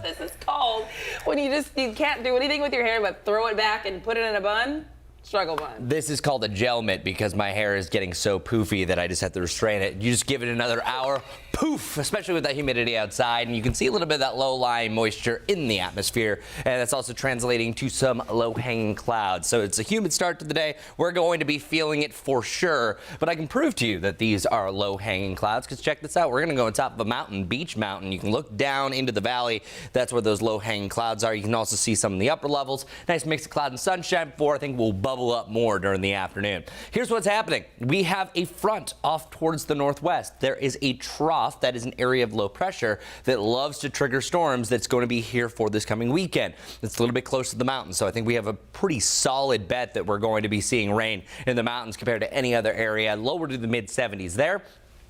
this is called when you can't do anything with your hair but throw it back and put it in a bun. Struggle bun. This is called a gel mitt because my hair is getting so poofy that I just have to restrain it. You just give it another hour, poof, especially with that humidity outside, and you can see a little bit of that low-lying moisture in the atmosphere, and that's also translating to some low-hanging clouds. So it's a humid start to the day. We're going to be feeling it for sure, but I can prove to you that these are low-hanging clouds because check this out. We're going to go on top of a mountain, Beach Mountain. You can look down into the valley. That's where those low-hanging clouds are. You can also see some in the upper levels. Nice mix of cloud and sunshine before I think we'll bubble up more during the afternoon. Here's what's happening. We have a front off towards the northwest. There is a trough that is an area of low pressure that loves to trigger storms that's going to be here for this coming weekend. It's a little bit close to the mountains, so I think we have a pretty solid bet that we're going to be seeing rain in the mountains compared to any other area, lower to the mid 70s there.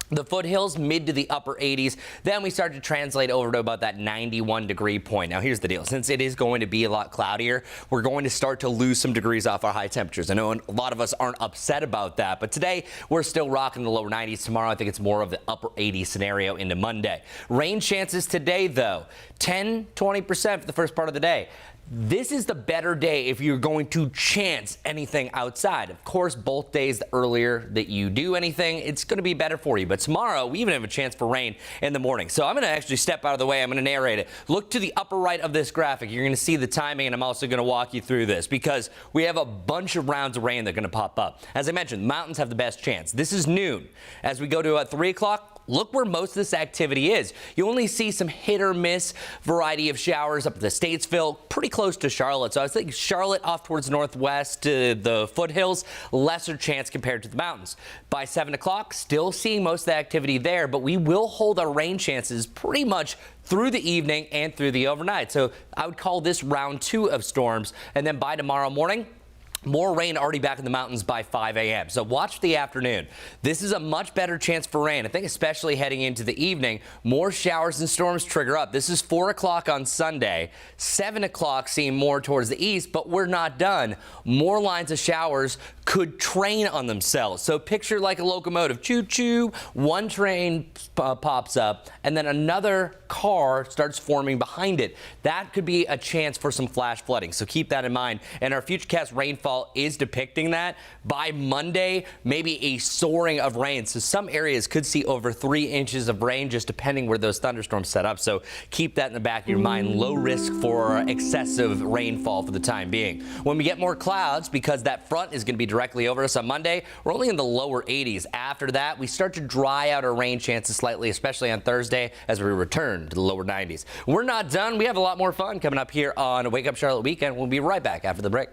The foothills, mid to the upper 80s. Then we start to translate over to about that 91-degree point. Now, here's the deal. Since it is going to be a lot cloudier, we're going to start to lose some degrees off our high temperatures. I know a lot of us aren't upset about that, but today we're still rocking the lower 90s. Tomorrow, I think it's more of the upper 80s scenario into Monday. Rain chances today, though, 10-20% for the first part of the day. This is the better day if you're going to chance anything outside. Of course, both days, the earlier that you do anything, it's going to be better for you. But tomorrow, we even have a chance for rain in the morning. So I'm going to actually step out of the way. I'm going to narrate it. Look to the upper right of this graphic. You're going to see the timing, and I'm also going to walk you through this because we have a bunch of rounds of rain that are going to pop up. As I mentioned, the mountains have the best chance. This is noon. As we go to 3 o'clock, look where most of this activity is. You only see some hit or miss variety of showers up at the Statesville, pretty close to Charlotte. So I think Charlotte off towards northwest to the foothills, lesser chance compared to the mountains. By 7 o'clock, still seeing most of the activity there, but we will hold our rain chances pretty much through the evening and through the overnight. So I would call this round 2 of storms. And then by tomorrow morning, more rain already back in the mountains by 5 a.m. So watch the afternoon. This is a much better chance for rain. I think especially heading into the evening, more showers and storms trigger up. This is 4 o'clock on Sunday, 7 o'clock seeing more towards the east, but we're not done. More lines of showers could train on themselves. So picture like a locomotive, choo-choo, one train pops up and then another car starts forming behind it. That could be a chance for some flash flooding. So keep that in mind. And our Futurecast rainfall is depicting that. By Monday, maybe a soaring of rain. So some areas could see over 3 inches of rain, just depending where those thunderstorms set up. So keep that in the back of your mind. Low risk for excessive rainfall for the time being. When we get more clouds, because that front is going to be directly over us on Monday, we're only in the lower 80s. After that, we start to dry out our rain chances slightly, especially on Thursday as we return to the lower 90s. We're not done. We have a lot more fun coming up here on Wake Up Charlotte Weekend. We'll be right back after the break.